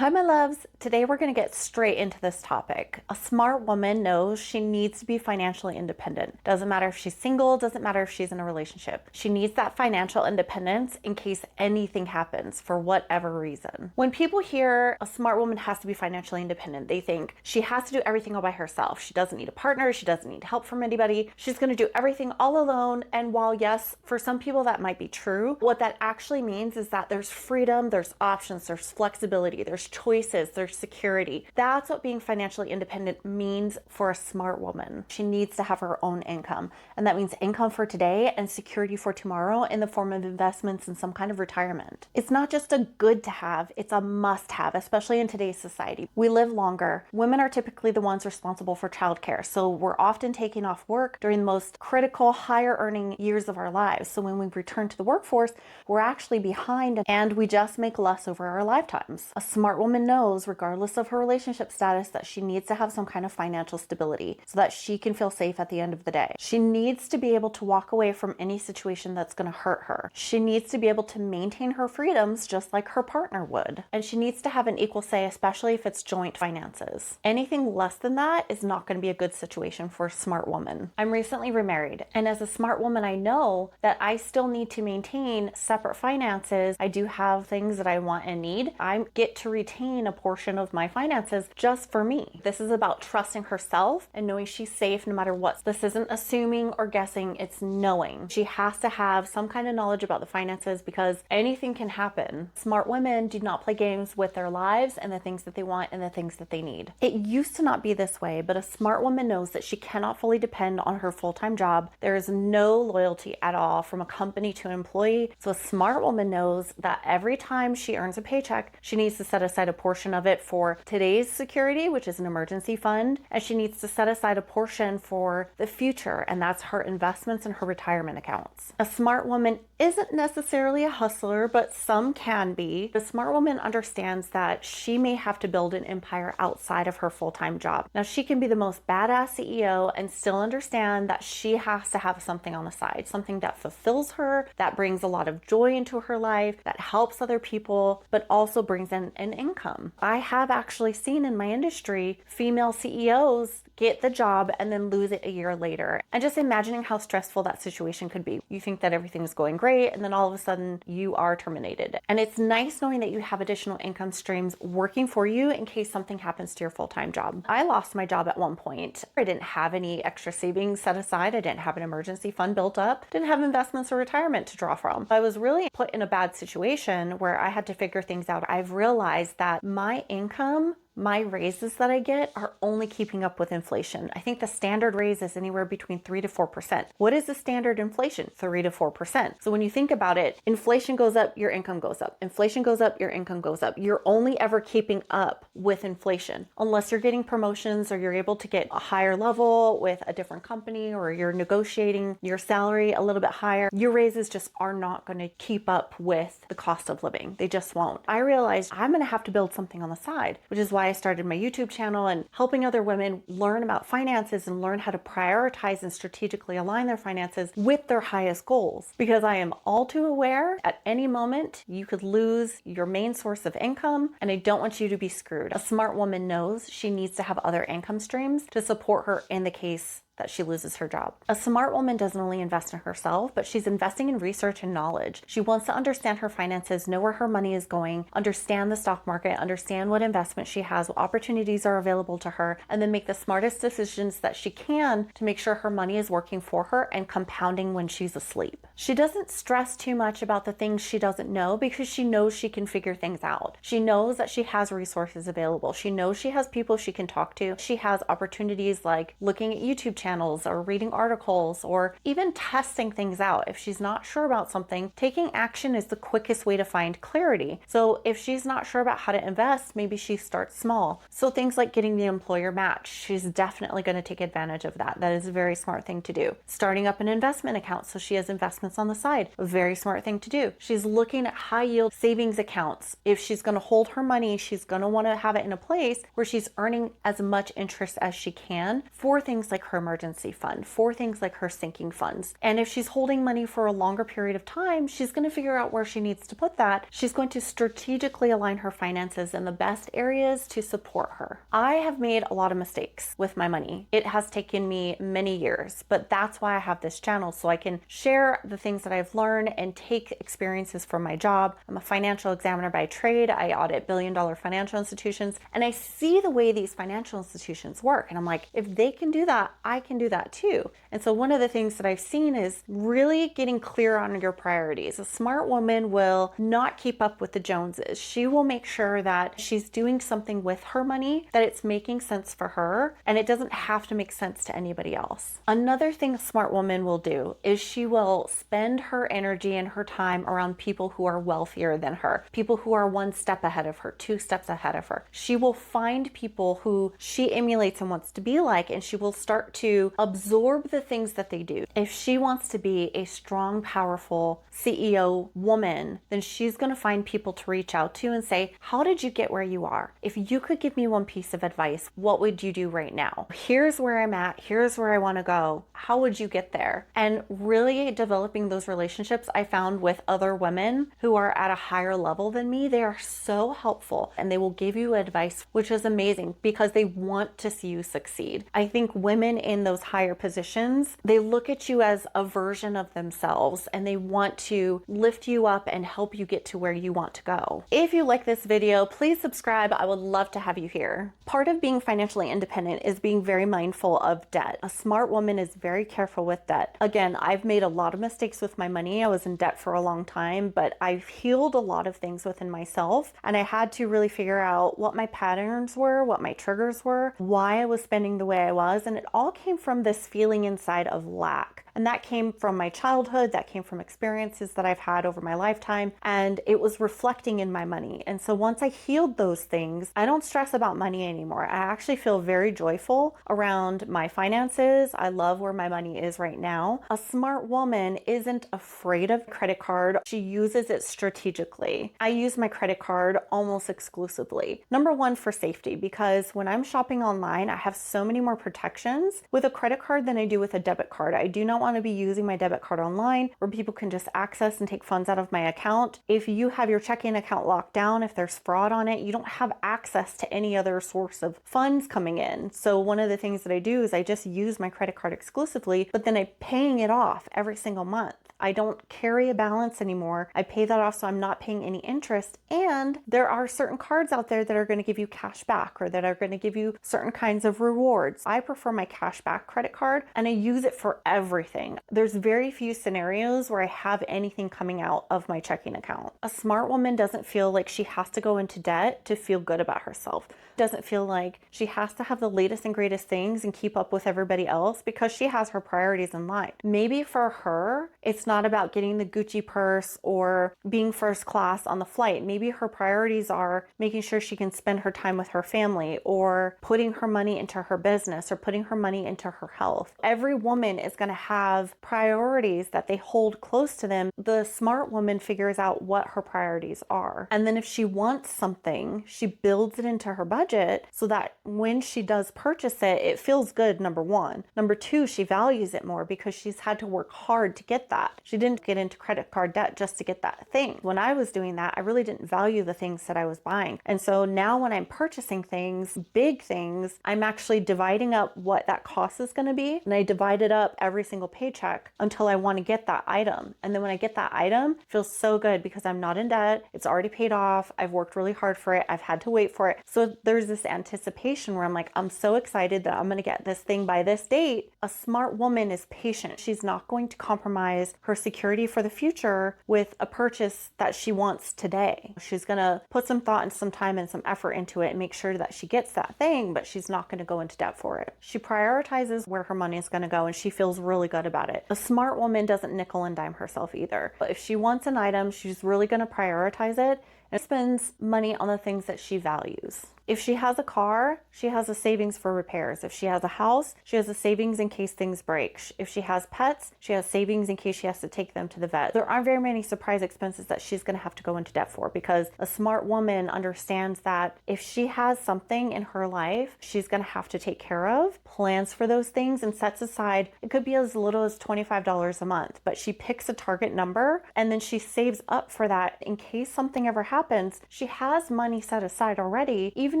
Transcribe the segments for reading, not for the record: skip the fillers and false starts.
Hi, my loves. Today we're going to get straight into this topic. A smart woman knows she needs to be financially independent. Doesn't matter if she's single, doesn't matter if she's in a relationship. She needs that financial independence in case anything happens for whatever reason. When people hear a smart woman has to be financially independent, they think she has to do everything all by herself. She doesn't need a partner. She doesn't need help from anybody. She's going to do everything all alone. And while yes, for some people that might be true, what that actually means is that there's freedom, there's options, there's flexibility, there's choices, there's security. That's what being financially independent means for a smart woman. She needs to have her own income. And that means income for today and security for tomorrow in the form of investments in some kind of retirement. It's not just a good to have, it's a must have, especially in today's society. We live longer. Women are typically the ones responsible for childcare. So we're often taking off work during the most critical, higher earning years of our lives. So when we return to the workforce, we're actually behind and we just make less over our lifetimes. A smart woman knows, regardless of her relationship status, that she needs to have some kind of financial stability so that she can feel safe at the end of the day. She needs to be able to walk away from any situation that's going to hurt her. She needs to be able to maintain her freedoms just like her partner would. And she needs to have an equal say, especially if it's joint finances. Anything less than that is not going to be a good situation for a smart woman. I'm recently remarried, and as a smart woman, I know that I still need to maintain separate finances. I do have things that I want and need. I get to retain a portion of my finances just for me. This is about trusting herself and knowing she's safe no matter what. This isn't assuming or guessing, it's knowing. She has to have some kind of knowledge about the finances because anything can happen. Smart women do not play games with their lives and the things that they want and the things that they need. It used to not be this way, but a smart woman knows that she cannot fully depend on her full-time job. There is no loyalty at all from a company to an employee. So a smart woman knows that every time she earns a paycheck, she needs to set aside a portion of it for today's security, which is an emergency fund, and she needs to set aside a portion for the future, and that's her investments and her retirement accounts. A smart woman isn't necessarily a hustler, but some can be. The smart woman understands that she may have to build an empire outside of her full-time job. Now, she can be the most badass CEO and still understand that she has to have something on the side, something that fulfills her, that brings a lot of joy into her life, that helps other people, but also brings in an income. I have actually seen in my industry female CEOs get the job and then lose it a year later. And just imagining how stressful that situation could be. You think that everything's going great, and then all of a sudden you are terminated. And it's nice knowing that you have additional income streams working for you in case something happens to your full-time job. I lost my job at one point. I didn't have any extra savings set aside. I didn't have an emergency fund built up. Didn't have investments or retirement to draw from. I was really put in a bad situation where I had to figure things out. I've realized that my income, my raises that I get are only keeping up with inflation. I think the standard raise is anywhere between 3 to 4%. What is the standard inflation? 3 to 4%. So when you think about it, inflation goes up, your income goes up. Inflation goes up, your income goes up. You're only ever keeping up with inflation unless you're getting promotions or you're able to get a higher level with a different company or you're negotiating your salary a little bit higher. Your raises just are not going to keep up with the cost of living. They just won't. I realized I'm going to have to build something on the side, which is why I started my YouTube channel and helping other women learn about finances and learn how to prioritize and strategically align their finances with their highest goals. Because I am all too aware at any moment you could lose your main source of income, and I don't want you to be screwed. A smart woman knows she needs to have other income streams to support her in the case that she loses her job. A smart woman doesn't only invest in herself, but she's investing in research and knowledge. She wants to understand her finances, know where her money is going, understand the stock market, understand what investment she has, what opportunities are available to her, and then make the smartest decisions that she can to make sure her money is working for her and compounding when she's asleep. She doesn't stress too much about the things she doesn't know because she knows she can figure things out. She knows that she has resources available. She knows she has people she can talk to. She has opportunities like looking at YouTube channels or reading articles or even testing things out. If she's not sure about something, taking action is the quickest way to find clarity. So if she's not sure about how to invest, maybe she starts small. So things like getting the employer match, she's definitely going to take advantage of that. That is a very smart thing to do. Starting up an investment account so she has investments on the side, a very smart thing to do. She's looking at high yield savings accounts. If she's going to hold her money, she's going to want to have it in a place where she's earning as much interest as she can for things like her emergency emergency fund, for things like her sinking funds. And if she's holding money for a longer period of time, she's going to figure out where she needs to put that. She's going to strategically align her finances in the best areas to support her. I have made a lot of mistakes with my money. It has taken me many years, but that's why I have this channel, so I can share the things that I've learned and take experiences from my job. I'm a financial examiner by trade. I audit billion-dollar financial institutions, and I see the way these financial institutions work. And I'm like, if they can do that, I can do that too. And so one of the things that I've seen is really getting clear on your priorities. A smart woman will not keep up with the Joneses. She will make sure that she's doing something with her money, that it's making sense for her, and it doesn't have to make sense to anybody else. Another thing a smart woman will do is she will spend her energy and her time around people who are wealthier than her, people who are one step ahead of her, two steps ahead of her. She will find people who she emulates and wants to be like, and she will start to absorb the things that they do. If she wants to be a strong, powerful CEO woman, then she's going to find people to reach out to and say, how did you get where you are? If you could give me one piece of advice, what would you do right now? Here's where I'm at. Here's where I want to go. How would you get there? And really developing those relationships, I found with other women who are at a higher level than me, they are so helpful, and they will give you advice, which is amazing because they want to see you succeed. I think women in those higher positions, they look at you as a version of themselves, and they want to lift you up and help you get to where you want to go. If you like this video, please subscribe. I would love to have you here. Part of being financially independent is being very mindful of debt. A smart woman is very careful with debt. Again, I've made a lot of mistakes with my money. I was in debt for a long time, but I've healed a lot of things within myself, and I had to really figure out what my patterns were, what my triggers were, why I was spending the way I was, and it all came from this feeling inside of lack. And that came from my childhood, that came from experiences that I've had over my lifetime, and it was reflecting in my money. And so once I healed those things, I don't stress about money anymore. I actually feel very joyful around my finances. I love where my money is right now. A smart woman isn't afraid of credit card. She uses it strategically. I use my credit card almost exclusively. Number one, for safety, because when I'm shopping online, I have so many more protections with a credit card than I do with a debit card. I do not want to be using my debit card online where people can just access and take funds out of my account. If you have your checking account locked down, if there's fraud on it, you don't have access to any other source of funds coming in. So one of the things that I do is I just use my credit card exclusively, but then I'm paying it off every single month. I don't carry a balance anymore. I pay that off, so I'm not paying any interest. And there are certain cards out there that are going to give you cash back, or that are going to give you certain kinds of rewards. I prefer my cash back credit card, and I use it for everything. There's very few scenarios where I have anything coming out of my checking account. A smart woman doesn't feel like she has to go into debt to feel good about herself. Doesn't feel like she has to have the latest and greatest things and keep up with everybody else, because she has her priorities in line. Maybe for her, it's not about getting the Gucci purse or being first class on the flight. Maybe her priorities are making sure she can spend her time with her family, or putting her money into her business, or putting her money into her health. Every woman is going to have priorities that they hold close to them. The smart woman figures out what her priorities are. And then if she wants something, she builds it into her budget so that when she does purchase it, it feels good, number one. Number two, she values it more because she's had to work hard to get that. She didn't get into credit card debt just to get that thing. When I was doing that, I really didn't value the things that I was buying. And so now when I'm purchasing things, big things, I'm actually dividing up what that cost is going to be. And I divide it up every single paycheck until I want to get that item. And then when I get that item, it feels so good because I'm not in debt. It's already paid off. I've worked really hard for it. I've had to wait for it. So there's this anticipation where I'm like, I'm so excited that I'm going to get this thing by this date. A smart woman is patient. She's not going to compromise her security for the future with a purchase that she wants today. She's going to put some thought and some time and some effort into it and make sure that she gets that thing, but she's not going to go into debt for it. She prioritizes where her money is going to go, and she feels really good about it. A smart woman doesn't nickel and dime herself either. But if she wants an item, she's really going to prioritize it and spends money on the things that she values. If she has a car, she has a savings for repairs. If she has a house, she has a savings in case things break. If she has pets, she has savings in case she has to take them to the vet. There aren't very many surprise expenses that she's going to have to go into debt for, because a smart woman understands that if she has something in her life she's going to have to take care of, plans for those things and sets aside, it could be as little as $25 a month, but she picks a target number and then she saves up for that in case something ever happens. She has money set aside already. Even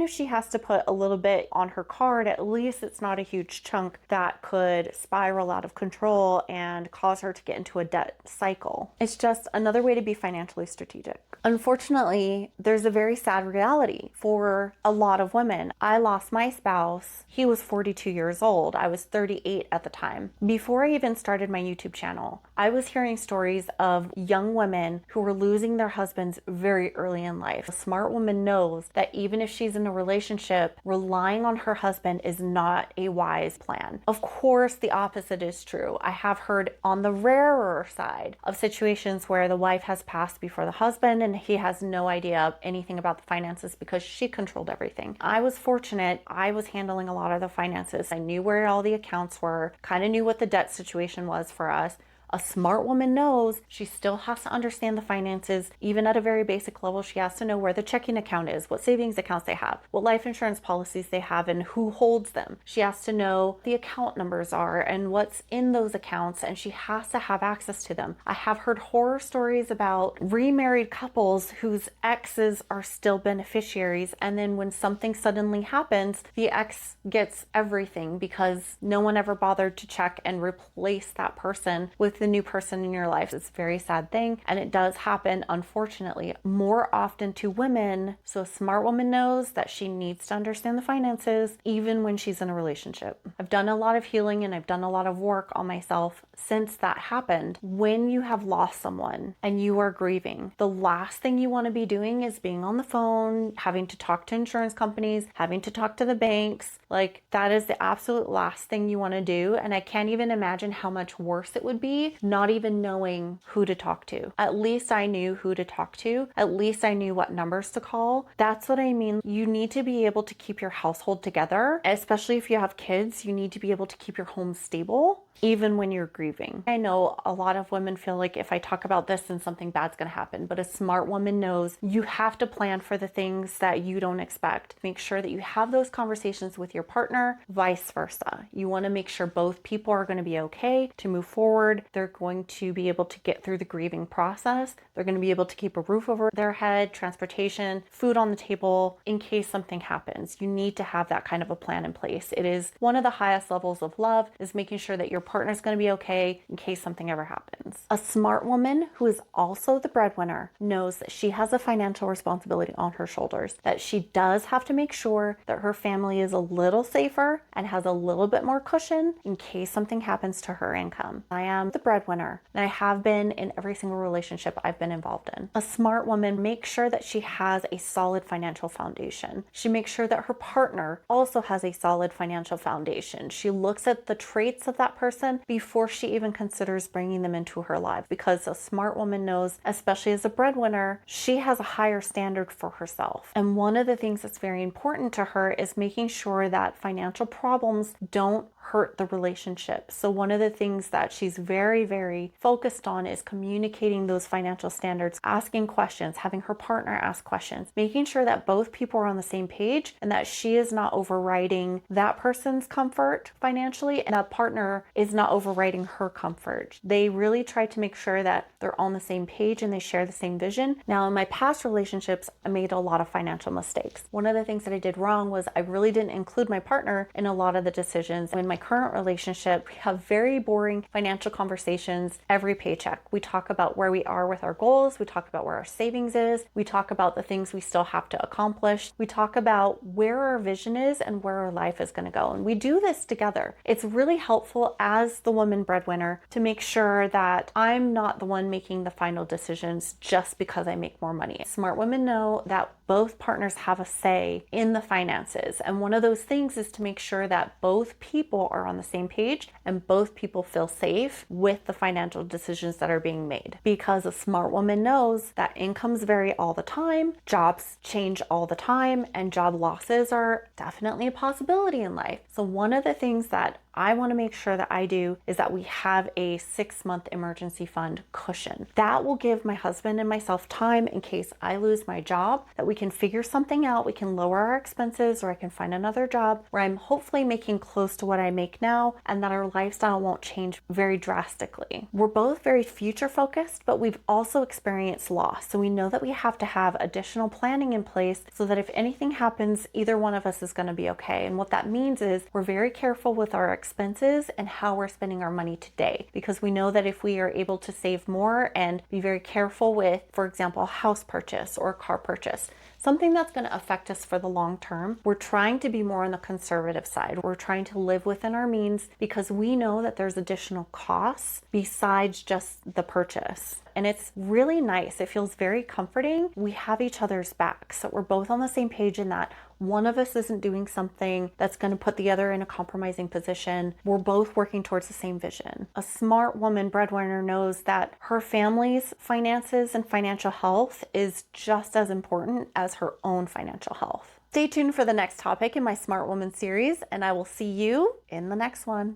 if she has to put a little bit on her card, at least it's not a huge chunk that could spiral out of control and cause her to get into a debt cycle. It's just another way to be financially strategic. Unfortunately, there's a very sad reality for a lot of women. I lost my spouse. He was 42 years old. I was 38 at the time. Before I even started my YouTube channel, I was hearing stories of young women who were losing their husbands very early in life. A smart woman knows that even if she's in a relationship, relying on her husband is not a wise plan. Of course, the opposite is true. I have heard on the rarer side of situations where the wife has passed before the husband and he has no idea anything about the finances because she controlled everything. I was fortunate. I was handling a lot of the finances. I knew where all the accounts were, kind of knew what the debt situation was for us. A smart woman knows she still has to understand the finances. Even at a very basic level, she has to know where the checking account is, what savings accounts they have, what life insurance policies they have, and who holds them. She has to know the account numbers are and what's in those accounts, and she has to have access to them. I have heard horror stories about remarried couples whose exes are still beneficiaries, and then when something suddenly happens, the ex gets everything because no one ever bothered to check and replace that person with the new person in your life. It's a very sad thing, and it does happen, unfortunately, more often to women. So a smart woman knows that she needs to understand the finances even when she's in a relationship. I've done a lot of healing and I've done a lot of work on myself since that happened. When you have lost someone and you are grieving, the last thing you want to be doing is being on the phone, having to talk to insurance companies, having to talk to the banks. Like, that is the absolute last thing you want to do. And I can't even imagine how much worse it would be not even knowing who to talk to. At least I knew who to talk to. At least I knew what numbers to call. That's what I mean. You need to be able to keep your household together, especially if you have kids. You need to be able to keep your home stable even when you're grieving. I know a lot of women feel like if I talk about this, then something bad's gonna happen, but a smart woman knows you have to plan for the things that you don't expect. Make sure that you have those conversations with your partner, vice versa. You wanna make sure both people are gonna be okay to move forward. They're going to be able to get through the grieving process. They're gonna be able to keep a roof over their head, transportation, food on the table in case something happens. You need to have that kind of a plan in place. It is one of the highest levels of love, is making sure that your partner's going to be okay in case something ever happens. A smart woman who is also the breadwinner knows that she has a financial responsibility on her shoulders, that she does have to make sure that her family is a little safer and has a little bit more cushion in case something happens to her income. I am the breadwinner, and I have been in every single relationship I've been involved in. A smart woman makes sure that she has a solid financial foundation. She makes sure that her partner also has a solid financial foundation. She looks at the traits of that person before she even considers bringing them into her life, because a smart woman knows, especially as a breadwinner, she has a higher standard for herself. And one of the things that's very important to her is making sure that financial problems don't hurt the relationship. So one of the things that she's very, very focused on is communicating those financial standards, asking questions, having her partner ask questions, making sure that both people are on the same page and that she is not overriding that person's comfort financially and that partner is not overriding her comfort. They really try to make sure that they're on the same page and they share the same vision. Now, in my past relationships, I made a lot of financial mistakes. One of the things that I did wrong was I really didn't include my partner in a lot of the decisions. In my current relationship, we have very boring financial conversations every paycheck. We talk about where we are with our goals. We talk about where our savings is. We talk about the things we still have to accomplish. We talk about where our vision is and where our life is going to go. And we do this together. It's really helpful as the woman breadwinner to make sure that I'm not the one making the final decisions just because I make more money. Smart women know that both partners have a say in the finances. And one of those things is to make sure that both people people are on the same page and both people feel safe with the financial decisions that are being made. Because a smart woman knows that incomes vary all the time, jobs change all the time, and job losses are definitely a possibility in life. So one of the things that I want to make sure that I do is that we have a 6-month emergency fund cushion. That will give my husband and myself time in case I lose my job, that we can figure something out, we can lower our expenses, or I can find another job where I'm hopefully making close to what I make now, and that our lifestyle won't change very drastically. We're both very future focused, but we've also experienced loss. So we know that we have to have additional planning in place so that if anything happens, either one of us is going to be okay. And what that means is we're very careful with our expenses and how we're spending our money today, because we know that if we are able to save more and be very careful with, for example, a house purchase or a car purchase, something that's going to affect us for the long term, we're trying to be more on the conservative side. We're trying to live within our means because we know that there's additional costs besides just the purchase. And it's really nice. It feels very comforting. We have each other's back. So we're both on the same page in that one of us isn't doing something that's going to put the other in a compromising position. We're both working towards the same vision. A smart woman breadwinner knows that her family's finances and financial health is just as important as her own financial health. Stay tuned for the next topic in my Smart Woman series, and I will see you in the next one.